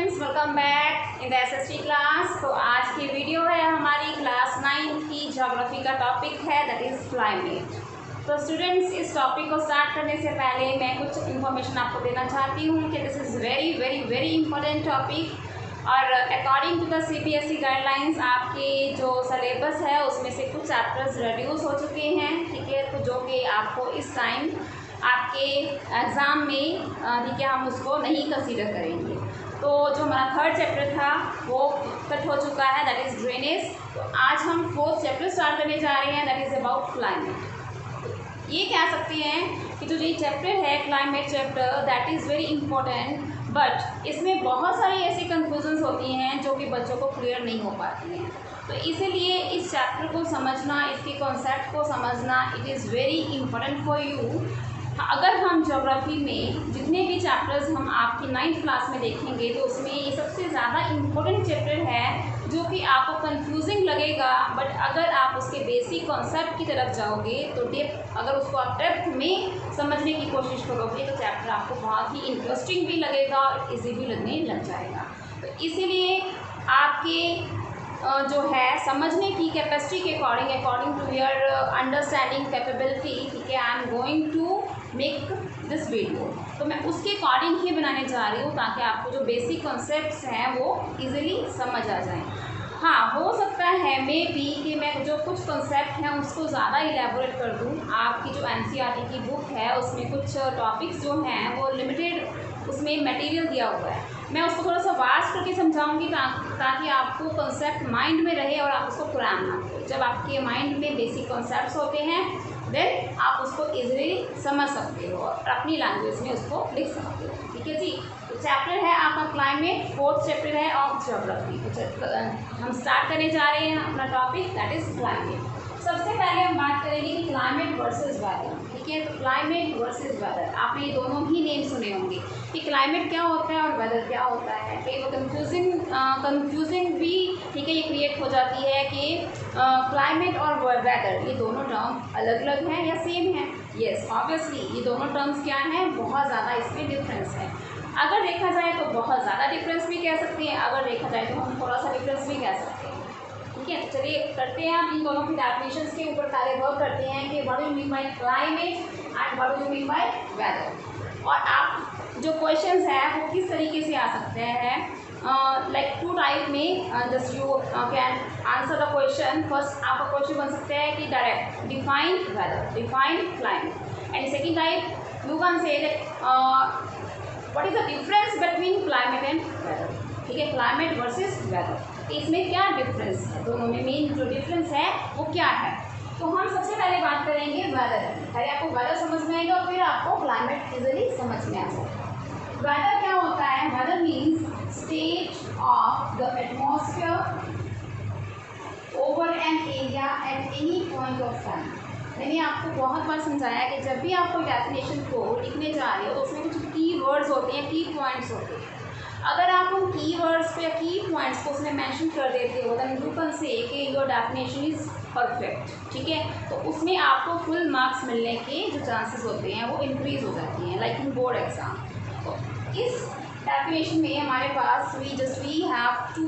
Students, welcome back in the SST class. तो आज की वीडियो है हमारी क्लास 9 की ज्योग्राफी का टॉपिक है दैट इज़ क्लाइमेट। तो स्टूडेंट्स, इस टॉपिक को स्टार्ट करने से पहले मैं कुछ इन्फॉर्मेशन आपको देना चाहती हूँ कि this is very very very important topic. और according to the CBSE guidelines आपके जो सिलेबस है उसमें से कुछ चैप्टर्स रिड्यूस हो चुके हैं, ठीक है, तो जो कि आपको इस टाइम आपके एग्ज़ाम में ठीक है हम उसको नहीं कंसीडर करेंगे। तो जो हमारा थर्ड चैप्टर था वो कट हो चुका है, दैट इज़ ड्रेनेज। तो आज हम फोर्थ चैप्टर स्टार्ट करने जा रहे हैं, दैट इज़ अबाउट क्लाइमेट। ये कह सकते हैं कि जो ये चैप्टर है climate chapter that is very important, but इसमें बहुत सारी ऐसी कंफ्यूजन्स होती हैं जो कि बच्चों को क्लियर नहीं हो पाती हैं। तो इसीलिए इस चैप्टर को समझना, इसके कॉन्सेप्ट को समझना it is very important for you. अगर हम ज्योग्राफी में जितने भी चैप्टर्स हम आपकी 9th क्लास में देखेंगे तो उसमें ये सबसे ज़्यादा इम्पोर्टेंट चैप्टर है जो कि आपको कंफ्यूजिंग लगेगा, बट अगर आप उसके बेसिक कॉन्सेप्ट की तरफ जाओगे तो डेप्थ, अगर उसको आप डेप्थ में समझने की कोशिश करोगे तो चैप्टर आपको बहुत ही इंटरेस्टिंग भी लगेगा और ईजी भी लगने लग जाएगा। तो इसीलिए आपके जो है समझने की कैपेसिटी के according to your understanding capability, ठीक है, I am going to make this video. तो मैं उसके अकॉर्डिंग ही बनाने जा रही हूँ ताकि आपको जो बेसिक कॉन्सेप्ट्स हैं वो इजीली समझ आ जाएं। हाँ, हो सकता है मे बी कि मैं जो कुछ कॉन्सेप्ट हैं उसको ज़्यादा इलेबोरेट कर दूँ। आपकी जो एनसीईआरटी की बुक है उसमें कुछ टॉपिक्स जो हैं वो लिमिटेड उसमें मटेरियल दिया हुआ है, मैं उसको थोड़ा सा वास्ट करके समझाऊंगी ताकि आपको कॉन्सेप्ट माइंड में रहे और आप उसको क्रैम ना करें। जब आपके माइंड में बेसिक कॉन्सेप्ट्स होते हैं देन आप उसको इजीली समझ सकते हो और अपनी लैंग्वेज में उसको लिख सकते हो, ठीक है जी। तो चैप्टर है आपका क्लाइमेट, फोर्थ चैप्टर है ऑफ ज्योग्राफी। तो हम स्टार्ट करने जा रहे हैं अपना टॉपिक दैट इज़ क्लाइमेट। सबसे पहले हम बात करेंगे कि क्लाइमेट वर्सेस वेदर, ठीक है। तो क्लाइमेट वर्सेस वेदर, आपने ये दोनों ही नेम सुने होंगे कि क्लाइमेट क्या होता है और वेदर क्या होता है। कई वो कंफ्यूजिंग भी, ठीक है, ये क्रिएट हो जाती है कि क्लाइमेट और वेदर ये दोनों टर्म अलग अलग हैं या सेम हैं। येस, ऑब्वियसली ये दोनों टर्म्स क्या हैं, बहुत ज़्यादा इसमें डिफरेंस है। अगर देखा जाए तो बहुत ज़्यादा डिफरेंस भी कह सकते हैं, अगर देखा जाए तो हम थोड़ा सा डिफरेंस भी कह सकते हैं, ठीक है। तो चलिए करते हैं हम इन दोनों की डेफिनेशंस के ऊपर पहले वर्क करते हैं कि what do you mean by climate and what do you mean by weather. और आप जो क्वेश्चंस हैं वो किस तरीके से आ सकते हैं, लाइक टू टाइप में just you can answer the question. First आपका क्वेश्चन बन सकता है कि direct define weather, define climate, and second type you can say what is the difference between climate and weather, ठीक है, क्लाइमेट वर्सेस वेदर। इसमें क्या डिफरेंस है, दोनों में मेन जो डिफरेंस है वो क्या है। तो हम सबसे पहले बात करेंगे वेदर की। पहले आपको वेदर समझ में आएगा और फिर आपको क्लाइमेट इजीली समझ में आ जाएगा। वेदर क्या होता है, weather means state of the atmosphere over an area at any point of time. मैंने आपको बहुत बार समझाया कि जब भी आप कोई डेफिनेशन को लिखने जा रहे हो तो उसमें कुछ की वर्ड्स होते हैं, की पॉइंट्स होते हैं। अगर आप उन की वर्ड्स पे या की पॉइंट्स को उसमें मेंशन कर देते हो देन यू कैन से कि योर डेफिनेशन इज़ परफेक्ट, ठीक है। तो उसमें आपको फुल मार्क्स मिलने के जो चांसेस होते हैं वो इंक्रीज हो जाती हैं, लाइक इन बोर्ड एग्जाम। तो इस डेफिनेशन में हमारे पास वी हैव टू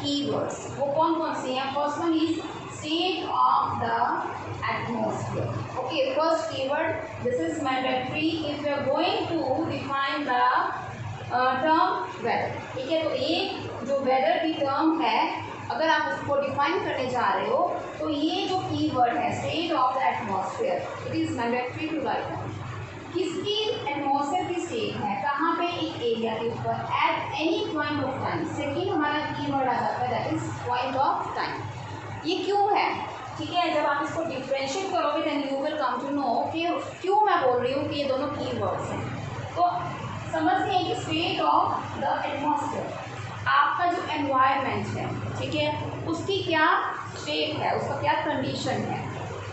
कीवर्ड्स। वो कौन कौन से हैं, first one is state of the atmosphere. Okay, first keyword this is mandatory if you are going to define the term weather, ठीक है। तो ये जो वेदर की टर्म है अगर आप उसको डिफाइन करने जा रहे हो तो ये जो कीवर्ड है state of the atmosphere it is mandatory to write down. किसकी एटमॉस्फेयर की स्टेट है, कहाँ पे, एक एरिया के ऊपर at any point of time. Second हमारा कीवर्ड आ जाता है that is point of time. ये क्यों है, ठीक है, जब आप इसको डिफ्रेंशिएट करोगे then you will come to know कि क्यों मैं बोल रही हूँ कि ये दोनों कीवर्ड्स हैं। तो समझते हैं कि स्टेट ऑफ द एटमॉस्फेयर, आपका जो एनवायरनमेंट है, ठीक है, उसकी क्या स्टेट है, उसका क्या कंडीशन है।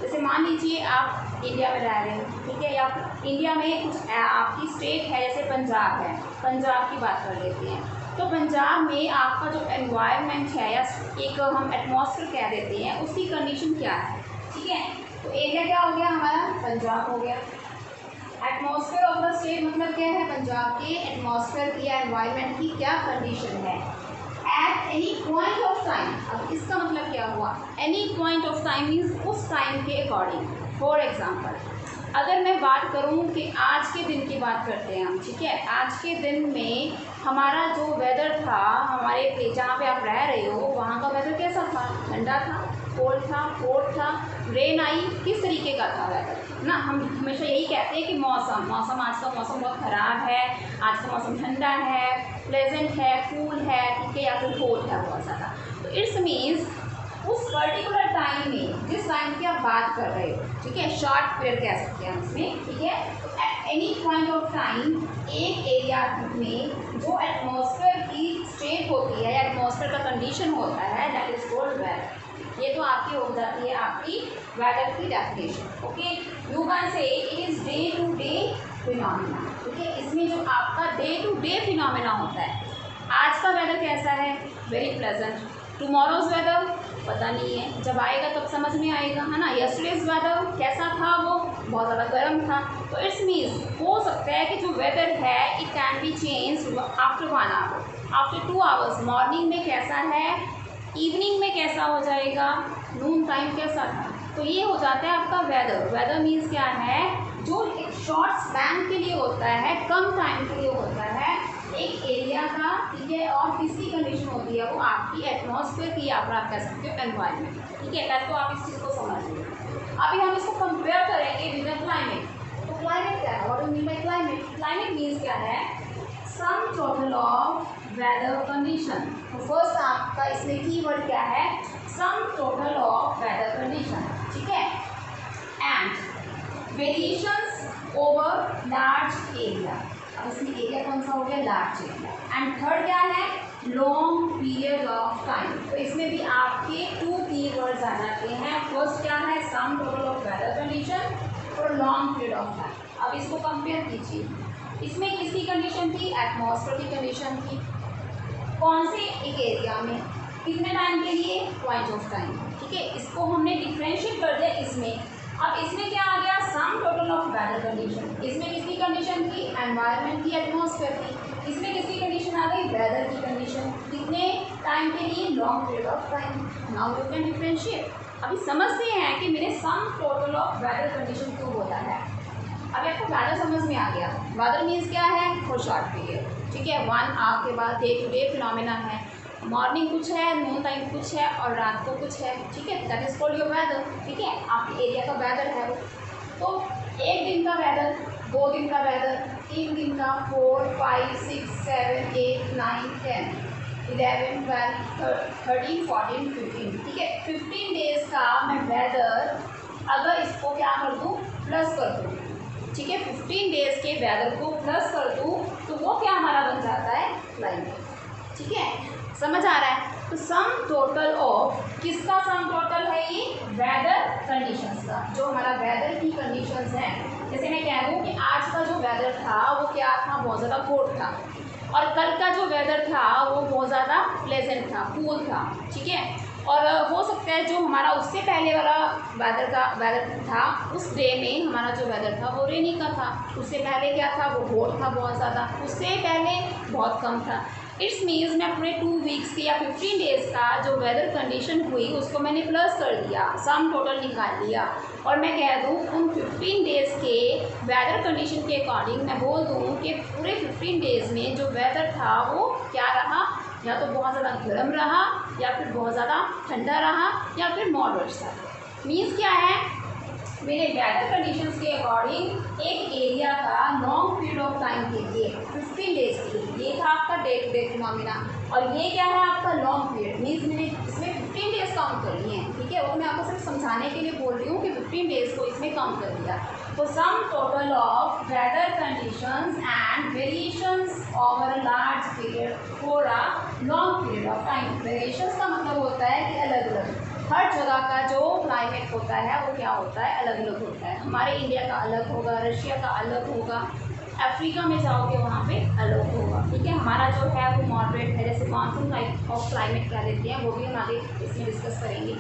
जैसे मान लीजिए आप इंडिया में रह रहे हो, ठीक है, या इंडिया में कुछ आपकी स्टेट है, जैसे पंजाब है, पंजाब की बात कर लेते हैं। तो पंजाब में आपका जो एनवायरनमेंट है या एक हम एटमॉस्फेयर कह देते हैं उसकी कंडीशन क्या है, ठीक है। तो एरिया क्या हो गया हमारा, पंजाब हो गया, एटमॉस्फेयर ऑफ द स्टेट मतलब क्या है, पंजाब के एटमॉस्फेयर की या एनवायरनमेंट की क्या कंडीशन है eight any point of time. अब इसका मतलब क्या हुआ, any point of time means उस टाइम के अकॉर्डिंग। फॉर एग्जाम्पल अगर मैं बात करूं कि आज के दिन की बात करते हैं हम, ठीक है, आज के दिन में हमारा जो वेदर था, हमारे प्लेस जहाँ पे आप रह रहे हो वहाँ का वेदर कैसा था, ठंडा था, कोल्ड था, हॉट था, रेन आई, किस तरीके का था वेदर ना। हम हमेशा यही कहते हैं कि मौसम आज का मौसम बहुत ख़राब है, आज का मौसम ठंडा है, प्लेजेंट है, कूल है, ठीक है, या फिर हॉट है बहुत ज़्यादा। तो इट्स मीन्स उस पर्टिकुलर टाइम में जिस टाइम की आप बात कर रहे हो, ठीक है, शॉर्ट पीरियड कह सकते हैं इसमें, ठीक है। Eight any point of time एक एरिया में जो एटमॉस्फेयर की स्टेट होती है या एटमॉस्फेयर का कंडीशन होता है दैट इज कॉल्ड वेदर। ये तो आपकी हो जाती है आपकी वेदर की definition. Okay, you can say it is day to day phenomena, ठीक है। इसमें जो आपका डे टू डे फिनोमेना होता है, आज का वेदर कैसा है, वेरी प्लेजेंट, टुमारोज वेदर पता नहीं है, जब आएगा तब समझ में आएगा, है ना। यस्टरडेज वेदर कैसा था, वो बहुत ज़्यादा गर्म था। तो इट्स मीन्स हो सकता है कि जो वेदर है it can be change after 1 hour, after 2 hours. Morning में कैसा है, इवनिंग में कैसा हो जाएगा, नून टाइम कैसा था। तो ये हो जाता है आपका वेदर। वेदर मीन्स क्या है, जो एक शॉर्ट स्पैन के लिए होता है, कम टाइम के लिए होता है एक एरिया का, ठीक है, और किसकी कंडीशन होती है, वो आपकी एटमॉस्फेयर की, या फिर आप कह सकते हो एनवायरनमेंट, ठीक है। पहले तो आप इस चीज़ को समझ लीजिए। अभी हम इसको कंपेयर करेंगे विद द क्लाइमेट। तो क्लाइमेट क्या है, what do mean by climate? Climate means क्या है, sum total of weather condition. तो फर्स्ट आपका इसमें कीवर्ड क्या है, sum total of weather condition, ठीक है, and variations over large area. अब इसमें एरिया कौन सा हो गया, लार्ज एरिया। एंड थर्ड क्या है, लॉन्ग पीरियड ऑफ टाइम। तो इसमें भी आपके 2 कीवर्ड्स आ जाते हैं। फर्स्ट क्या है, sum total of weather condition और लॉन्ग पीरियड ऑफ टाइम। अब इसको कंपेयर कीजिए, इसमें किसकी कंडीशन थी, एटमॉस्फेयर की कंडीशन थी। कौन से एक एरिया में, कितने टाइम के लिए, पॉइंट ऑफ टाइम, ठीक है। इसको हमने डिफ्रेंशिएट कर दिया इसमें। अब इसमें क्या आ गया, sum total of weather condition. इसमें किसकी कंडीशन थी, एनवायरनमेंट की, एटमॉस्फेयर की। इसमें किसकी कंडीशन आ गई, वेदर की कंडीशन। कितने टाइम के लिए, long period of time. Now you can differentiate. अभी समझते हैं कि मैंने sum total of weather condition क्यों बोला है। अभी आपको वेदर समझ में आ गया। वेदर मीन्स क्या है, फॉर शॉर्ट पीरियड, ठीक है। 1 आवर के बाद डे टू डे फिनोमेना है, मॉर्निंग कुछ है, नून टाइम कुछ है, और रात को कुछ है, ठीक है। That is called your weather, ठीक है, आपके एरिया का वेदर है वो। तो 1 दिन का वेदर, 2 दिन का वेदर, 3 दिन का, 4, 5, 6, 7, 8, 9, 10, 11, 12, 13, 14, 15, ठीक है। 15 डेज का मैं वेदर अगर इसको क्या कर दूँ, प्लस कर दूँ, ठीक है, 15 डेज के वेदर को प्लस कर दूँ तो वो क्या हमारा बन जाता है, क्लाइमेट, ठीक है। समझ आ रहा है। तो सम टोटल ऑफ, किसका सम टोटल है ये, वेदर कंडीशंस का, जो हमारा वेदर की कंडीशंस हैं। जैसे मैं कह दूँ कि आज का जो वेदर था वो क्या था, बहुत ज़्यादा हॉट था, और कल का जो वेदर था वो बहुत ज़्यादा प्लेजेंट था, कूल था, ठीक है। और हो सकता है जो हमारा उससे पहले वाला वेदर था, उस डे में हमारा जो वेदर था वो रेनी का था। उससे पहले क्या था, वो हॉट था बहुत ज़्यादा, उससे पहले बहुत कम था। इट्स मीन्स मैं पूरे 2 वीक्स की या 15 डेज़ का जो वेदर कंडीशन हुई उसको मैंने प्लस कर दिया, सम टोटल निकाल लिया, और मैं कह दूँ उन 15 डेज़ के वेदर कंडीशन के अकॉर्डिंग मैं बोल दूँ कि पूरे 15 डेज़ में जो वेदर था वो क्या रहा, या तो बहुत ज़्यादा गर्म रहा, या फिर बहुत ज़्यादा ठंडा रहा, या फिर मॉडरेट था। मीन्स क्या है, मेरे वेदर कंडीशंस के अकॉर्डिंग एक एरिया का लॉन्ग पीरियड ऑफ टाइम के लिए 15 डेज के लिए, ये था आपका डे टू डे फिनोमेना, और ये क्या है आपका लॉन्ग पीरियड। मीन्स मैंने इसमें 15 डेज काउंट कर लिए हैं, ठीक है। वो मैं आपको सिर्फ समझाने के लिए बोल रही हूँ कि 15 डेज को इसमें काउंट कर दिया। तो sum total of weather conditions and variations over a large period for a long period of time. Variations का मतलब होता है कि अलग अलग, हर जगह का जो क्लाइमेट होता है वो क्या होता है, अलग अलग होता है। हमारे इंडिया का अलग होगा, रशिया का अलग होगा, अफ्रीका में जाओगे वहाँ पे अलग होगा, ठीक है। हमारा जो है वो मॉडरेट है, जैसे मानसून टाइप ऑफ क्लाइमेट कह देते हैं, वो भी हम आगे इसमें डिस्कस करेंगे।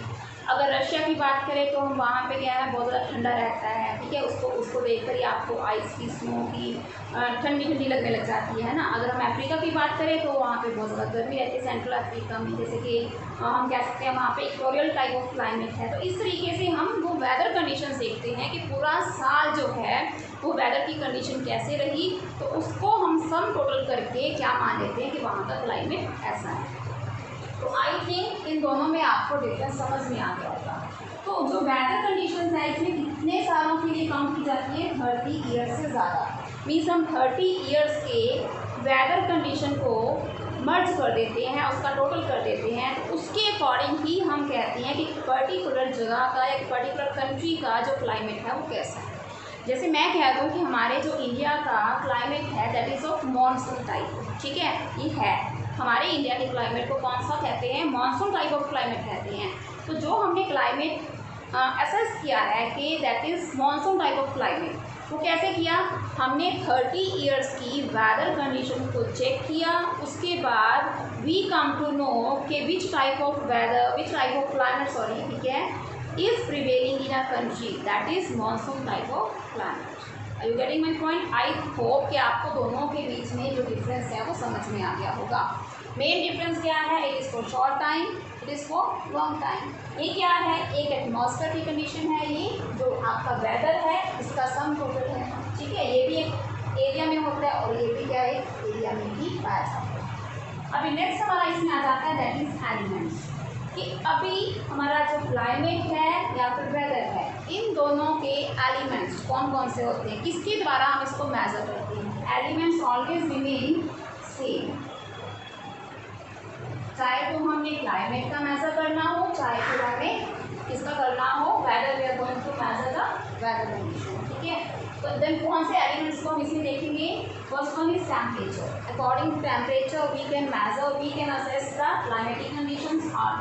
अगर रशिया की बात करें तो हम वहाँ पे क्या है, बहुत ज़्यादा ठंडा रहता है, ठीक है। उसको देखकर ही आपको आइस की, स्नो की ठंडी ठंडी लगने लग जाती है ना। अगर हम अफ्रीका की बात करें तो वहाँ पे बहुत ज़्यादा गर्मी रहती है, सेंट्रल अफ्रीका में, जैसे कि हम कह सकते हैं वहाँ पे इक्वेटोरियल टाइप ऑफ क्लाइमेट है। तो इस तरीके से हम वो वेदर कंडीशन देखते हैं कि पूरा साल जो है वो वेदर की कंडीशन कैसे रही, तो उसको हम सम टोटल करके क्या मान लेते हैं कि वहाँ का क्लाइमेट ऐसा है। तो आई थिंक इन दोनों में आपको डिफरेंस समझ में आ गया होगा। तो जो वेदर कंडीशंस है इसमें कितने सालों के लिए काउंट की जाती है, 30 ईयर्स से ज़्यादा। मीन्स हम 30 ईयर्स के वेदर कंडीशन को मर्ज कर देते हैं, उसका टोटल कर देते हैं, तो उसके अकॉर्डिंग ही हम कहते हैं कि पर्टिकुलर जगह का, एक पर्टिकुलर कंट्री का जो क्लाइमेट है वो कैसा है। जैसे मैं कह दूँ कि हमारे जो इंडिया का क्लाइमेट है that is of monsoon type, ठीक है। ये है हमारे इंडिया के क्लाइमेट को कौन सा कहते हैं, मॉनसून टाइप ऑफ क्लाइमेट कहते हैं। तो जो हमने क्लाइमेट असेस किया है कि that is monsoon type of climate, वो कैसे किया, हमने 30 ईयर्स की वेदर कंडीशन को चेक किया, उसके बाद वी कम टू नो कि which type of weather, which type of climate, sorry, ठीक है, is prevailing in a country, that is monsoon type of climate. Are you getting my point? I hope कि आपको दोनों के बीच में जो difference है वो समझ में आ गया होगा। मेन डिफरेंस क्या है, it is for short time, it is for long time. ये क्या है, एक एटमॉस्फेयर की कंडीशन है, ये जो आपका वेदर है इसका सम टोटल है, ठीक है। ये भी एक एरिया में होता है और ये भी क्या है, एरिया में ही पाया जाता है। अभी नेक्स्ट हमारा इसमें आ जाता है दैट इज एलिमेंट्स, कि अभी हमारा जो क्लाइमेट है या फिर वेदर है, इन दोनों के एलिमेंट्स कौन कौन से होते हैं, किसके द्वारा हम इसको मेजर करते हैं। एलिमेंट्स ऑलवेज रिमेन सेम, चाहे तो हमने क्लाइमेट का मेजर करना हो, चाहे फिर हमें किसका करना हो, weather, we are going to measure the weather condition, ठीक है। तो देन कौन से एलिमेंट्स को हम इसमें देखेंगे, first one is temperature. According to temperature we can measure, we can assess the climatic conditions और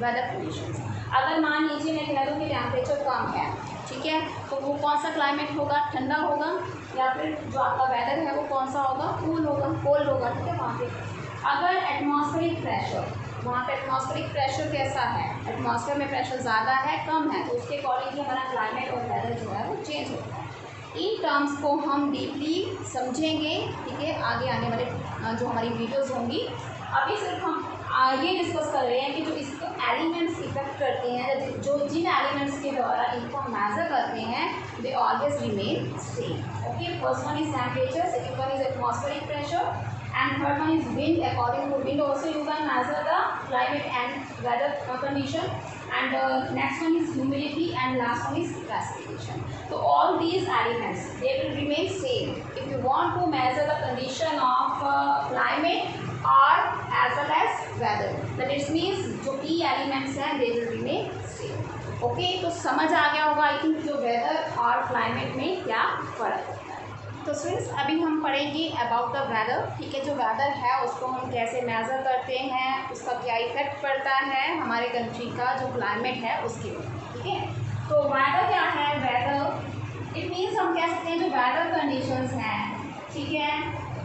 वेदर कंडीशंस। अगर मान लीजिए मैं कह दूँ कि टेम्परेचर कम है, ठीक है, तो वो कौन सा क्लाइमेट होगा, ठंडा होगा, या फिर जो आपका वेदर है वो कौन सा होगा, कूल होगा, कोल्ड होगा, ठीक है। वहाँ पे अगर एटमॉस्फेरिक प्रेशर, वहाँ पे एटमॉस्फेरिक प्रेशर कैसा है, एटमॉस्फेयर में प्रेशर ज़्यादा है, कम है, तो उसके अकॉर्डिंग हमारा क्लाइमेट और वेदर जो है वो चेंज होता है। इन टर्म्स को हम डीपली समझेंगे, ठीक है, आगे आने वाले जो हमारी वीडियोज़ होंगी। अभी सिर्फ हम ये डिस्कस कर रहे हैं कि जो इसको एलिमेंट्स इफेक्ट करते हैं, जो जिन एलिमेंट्स के द्वारा इनको हम मेजर करते हैं, they always remain same, okay. First one is temperature, second one is atmospheric pressure, and third one is wind. According to wind also you can measure the climate and weather condition, and next one is humidity, and last one is precipitation. So all these elements they will remain same if you want to measure the condition of climate or as well as weather, that it means जो key elements हैं they will remain same, okay। तो समझ आ गया होगा I think जो weather और climate में क्या फ़र्क है। तो स्टूडेंट्स अभी हम पढ़ेंगे अबाउट द वेदर, ठीक है। जो वेदर है उसको हम कैसे मेज़र करते हैं, उसका क्या इफेक्ट पड़ता है हमारे कंट्री का जो क्लाइमेट है उसके ऊपर, ठीक है। तो वेदर क्या है, वेदर इट मीन्स हम कह सकते हैं जो वेदर कंडीशंस हैं, ठीक है,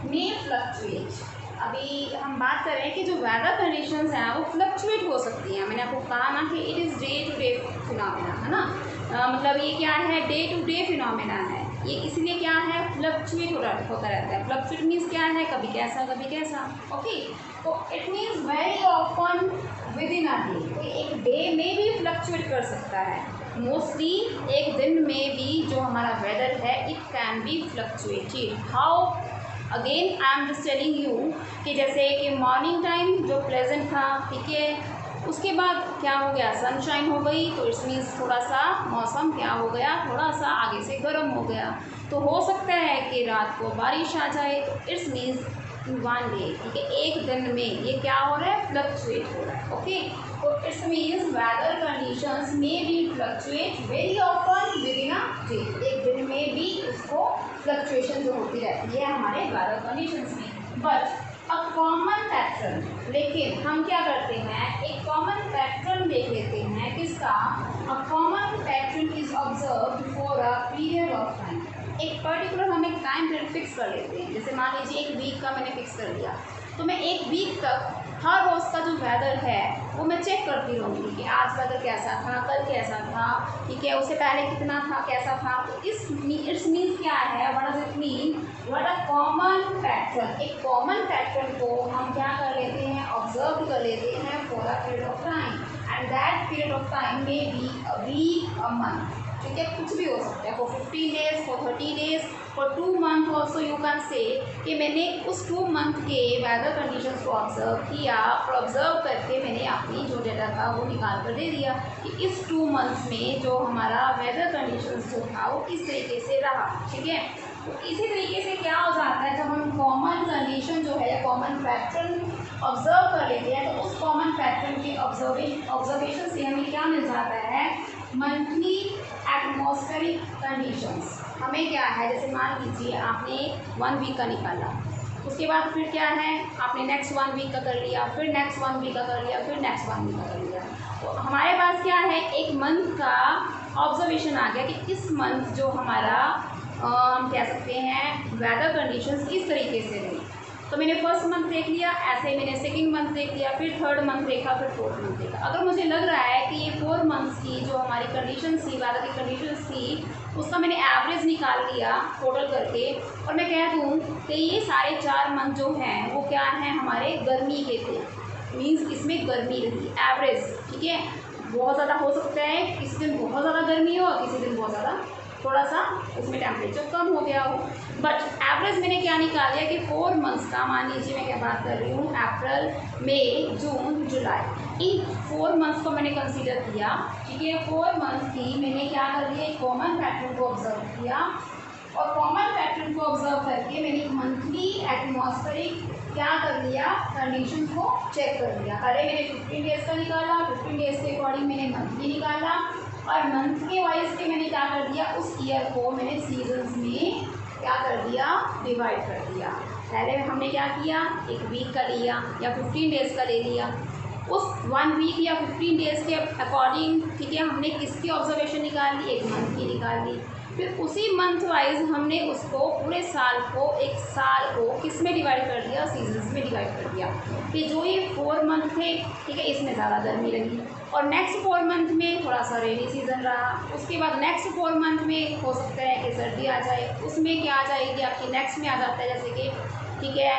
मे फ्लक्चुएट। अभी हम बात कर रहे हैं कि जो वेदर कंडीशंस हैं वो फ्लक्चुएट हो सकती हैं। मैंने आपको कहा ना कि it is day to day phenomena, है ना। मतलब ये क्या है, डे टू डे फिनोमेना है, ये इसलिए क्या है, फ्लक्चुएट होता रहता है। फ्लक्चुएट मीन्स क्या है, कभी कैसा कभी कैसा, ओके। तो it means very often with in a day, तो एक डे में भी फ्लक्चुएट कर सकता है। मोस्टली एक दिन में भी जो हमारा वेदर है it can B fluctuated. How, again I am just telling you कि जैसे कि मॉर्निंग टाइम जो प्लेजेंट था, ठीक है, उसके बाद क्या हो गया, सनशाइन हो गई, तो इट्स मीन्स थोड़ा सा मौसम क्या हो गया, थोड़ा सा आगे से गर्म हो गया। तो हो सकता है कि रात को बारिश आ जाए, तो इट्स मीन्स वन डे, ठीक है, एक दिन में ये क्या हो रहा है, फ्लक्चुएट हो रहा है, ओके। तो इट्स मीन्स वेदर कंडीशंस में भी fluctuate very often with in a day, एक दिन में भी उसको फ्लक्चुएशन जो होती रहती है हमारे वेदर कंडीशंस में। बट अ कॉमन पैटर्न, लेकिन हम क्या करते हैं, एक कॉमन पैटर्न देख लेते हैं किसका, a common pattern is observed for a period of time. एक पर्टिकुलर हम एक टाइम पीरियड फिक्स कर लेते हैं, जैसे मान लीजिए एक वीक का मैंने फिक्स कर लिया, तो मैं एक वीक तक हर रोज़ का जो वेदर है वो मैं चेक करती रहूँगी कि आज वेदर कैसा था, कल कैसा था, ठीक है, उससे पहले कितना था, कैसा था। तो इट्स मीन्स क्या है, what does it mean, what a common pattern. एक कॉमन पैटर्न को हम क्या कर लेते हैं, ऑब्जर्व कर लेते हैं for a period of time, and that period of time may be a week, a month, ठीक है, कुछ भी हो सकता है, for 15 days, for 30 days, for 2 month also you can say कि मैंने उस 2 मंथ के वेदर कंडीशंस को ऑब्जर्व किया और ऑब्जर्व करके मैंने अपनी जो डेटा था वो निकाल कर दे दिया कि इस 2 मंथ्स में जो हमारा वेदर कंडीशंस जो था वो किस तरीके से रहा, ठीक है। तो इसी तरीके से क्या हो जाता है, जब हम कॉमन कंडीशन जो है या कॉमन पैटर्न ऑब्जर्व कर लेते हैं तो उस कॉमन पैटर्न के ऑब्जर्वेशन से हमें क्या मिल जाता है, मंथली एटमॉस्फेरिक कंडीशंस। हमें क्या है, जैसे मान लीजिए आपने 1 वीक का निकाला, उसके बाद फिर क्या है, आपने नेक्स्ट 1 वीक का कर लिया, फिर नेक्स्ट 1 वीक का कर लिया, फिर नेक्स्ट 1 वीक का कर लिया। तो हमारे पास क्या है, एक मंथ का ऑब्जर्वेशन आ गया कि इस मंथ जो हमारा हम कह सकते हैं वेदर कंडीशंस इस तरीके से रही। तो मैंने फर्स्ट मंथ देख लिया, ऐसे मैंने सेकंड मंथ देख लिया, फिर थर्ड मंथ देखा, फिर फोर्थ मंथ देखा। अगर मुझे लग रहा है कि ये 4 मंथ्स की जो हमारी कंडीशंस थी, वेदर की कंडीशंस थी, उसका मैंने एवरेज निकाल लिया टोटल करके, और मैं कह दूँ कि ये सारे 4 मंथ जो हैं वो क्या हैं, हमारे गर्मी के थे, मीन्स इसमें गर्मी रही एवरेज, ठीक है। बहुत ज़्यादा हो सकता है, किसी दिन बहुत ज़्यादा गर्मी हो और किसी दिन बहुत ज़्यादा थोड़ा सा उसमें टेम्परेचर कम हो गया हो, बट एवरेज मैंने क्या निकाल लिया कि 4 मंथ्स का, मान लीजिए मैं क्या बात कर रही हूँ, अप्रैल, मई, जून, जुलाई, इन 4 मंथ्स को मैंने कंसीडर किया, ठीक है। 4 मंथ्स की मैंने क्या कर लिया, एक कॉमन पैटर्न को ऑब्जर्व किया, और कॉमन पैटर्न को ऑब्जर्व करके मैंने एक मंथली एटमॉस्फेरिक क्या कर लिया, कंडीशन को चेक कर लिया। पहले मैंने 15 डेज़ का निकाला, 15 डेज़ के अकॉर्डिंग मैंने मंथली निकाला, और मंथ के वाइज के मैंने क्या कर दिया, उस ईयर को मैंने सीजन्स में क्या कर दिया, डिवाइड कर दिया। पहले हमने क्या किया, एक वीक का लिया या 15 डेज़ का ले लिया, उस 1 वीक या 15 डेज़ के अकॉर्डिंग, ठीक है, हमने किसकी ऑब्जर्वेशन निकाल ली, एक मंथ की निकाल ली। फिर उसी मंथ वाइज हमने उसको पूरे साल को, एक साल को किस में डिवाइड कर दिया, सीजन्स में डिवाइड कर दिया कि जो ये 4 मंथ थे, ठीक है, इसमें ज़्यादा गर्मी रही, और नेक्स्ट 4 मंथ में थोड़ा सा रेनी सीज़न रहा, उसके बाद नेक्स्ट 4 मंथ में हो सकता है कि सर्दी आ जाए, उसमें क्या आ जाएगी आपकी, नेक्स्ट में आ जाता है जैसे कि, ठीक है,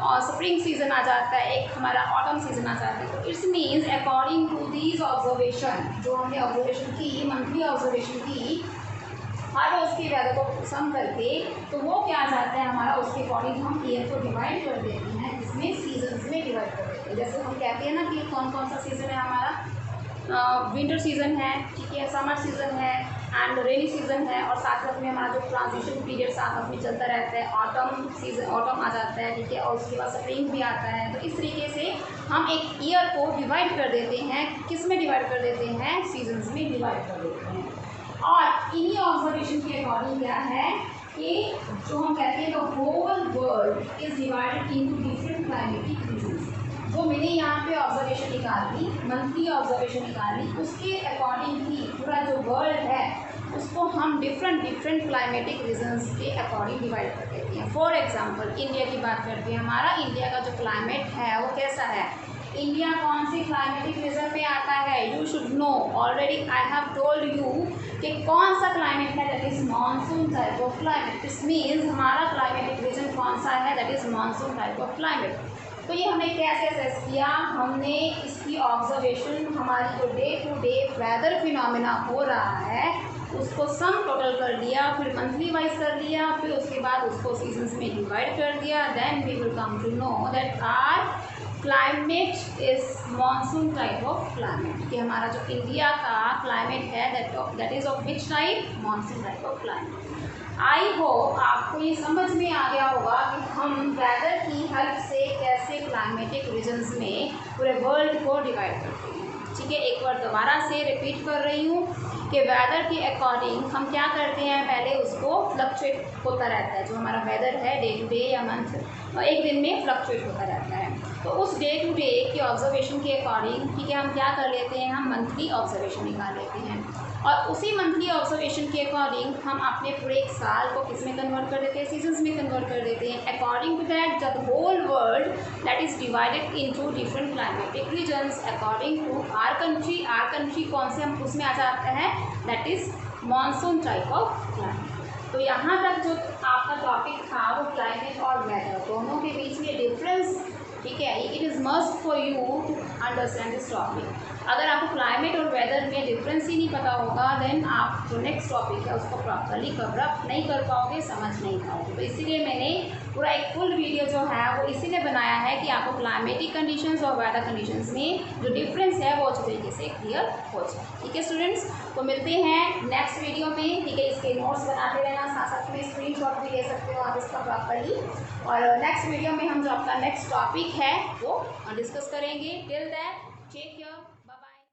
और स्प्रिंग सीज़न आ जाता है, एक हमारा ऑटम सीज़न आ जाता है। तो it's means according to these observation, जो हमने ऑब्जर्वेशन की, मंथली ऑब्जर्वेशन की, हर रोज़ की वेदर को सम करके, तो वो क्या आ जाता है हमारा, उसके अकॉर्डिंग हम ईयर को डिवाइड कर देते हैं, इसमें सीजन्स में डिवाइड कर देते हैं। जैसे हम कहते हैं ना कि कौन कौन सा सीज़न है हमारा, विंटर सीज़न है, ठीक है, समर सीज़न है, एंड रेनी सीज़न है, और साथ साथ में हमारा जो ट्रांजिशन पीरियड साथ में चलता रहता है, ऑटम सीज़न, ऑटम आ जाता है, ठीक है, और उसके बाद स्प्रिंग भी आता है। तो इस तरीके से हम एक ईयर को डिवाइड कर देते हैं, किस में डिवाइड कर देते हैं, सीजन्स में डिवाइड कर देते हैं। और इन्हीं ऑब्जर्वेशन के अकॉर्डिंग क्या है कि जो हम कहते हैं the whole world is divided into different climatic regions. जो मैंने यहाँ पे ऑब्जर्वेशन निकाली, मंथली ऑब्जर्वेशन निकाली, उसके अकॉर्डिंग ही पूरा जो वर्ल्ड है उसको हम डिफरेंट क्लाइमेटिक रीजन्स के अकॉर्डिंग डिवाइड कर देते हैं। फॉर एग्जांपल इंडिया की बात करते हैं, हमारा इंडिया का जो क्लाइमेट है वो कैसा है, इंडिया कौन सी क्लाइमेटिक रीजन में आता है, you should know, already I have told you कि कौन सा क्लाइमेट है, that is monsoon type of climate. This means हमारा क्लाइमेटिक रीजन कौन सा है, that is monsoon type of climate. तो ये हमने कैसे असेस किया, हमने इसकी ऑब्जर्वेशन, हमारी जो day to day weather phenomena हो रहा है उसको सम टोटल कर दिया, फिर मंथली वाइज कर दिया, फिर उसके बाद उसको सीजन्स में डिवाइड कर दिया, then we will come to know that our climate is monsoon type of climate, कि हमारा जो इंडिया का क्लाइमेट है that is of which type, monsoon type of climate. I hope आपको ये समझ में आ गया होगा कि हम वेदर की हेल्प से कैसे क्लाइमेटिक रीजन्स में पूरे वर्ल्ड को डिवाइड करते हैं। ठीक है, एक बार दोबारा से रिपीट कर रही हूँ कि वेदर के अकॉर्डिंग हम क्या करते हैं, पहले उसको फ्लक्चुएट होता रहता है, जो हमारा वेदर है डे टू डे या मंथ, एक दिन में फ्लक्चुएट होता रहता है। तो उस डे टू डे की ऑब्जर्वेशन के अकॉर्डिंग, ठीक है, हम क्या कर लेते हैं, हम मंथली ऑब्जर्वेशन निकाल लेते हैं। और उसी मंथली ऑब्जर्वेशन के अकॉर्डिंग हम अपने पूरे एक साल को किस में कन्वर्ट कर देते हैं, सीजन्स में कन्वर्ट कर देते हैं। According to that the whole world that is divided into different climatic regions according to our country कौन से हम उसमें आ जाता है, that is monsoon type of climate. तो यहाँ तक जो आपका टॉपिक था वो क्लाइमेट और वेदर दोनों के बीच में डिफरेंस, ठीक है, it is must for you to understand this topic. अगर आपको क्लाइमेट और वेदर में डिफरेंस ही नहीं पता होगा देन आप जो नेक्स्ट टॉपिक है उसको प्रॉपरली कवर अप नहीं कर पाओगे, समझ नहीं पाओगे। तो इसीलिए मैंने पूरा एक फुल वीडियो जो है वो इसीलिए बनाया है कि आपको क्लाइमेटिक कंडीशंस और वेदर कंडीशंस में जो डिफरेंस है वो अच्छी तरीके से क्लियर हो जाए। ठीक है स्टूडेंट्स, तो मिलते हैं नेक्स्ट वीडियो में। ठीक है, इसके नोट्स बनाते रहना, साथ साथ में स्क्रीनशॉट भी ले सकते हो आप इसका प्रॉपरली। और नेक्स्ट वीडियो में हम जो आपका नेक्स्ट टॉपिक है वो डिस्कस करेंगे। Till that take care.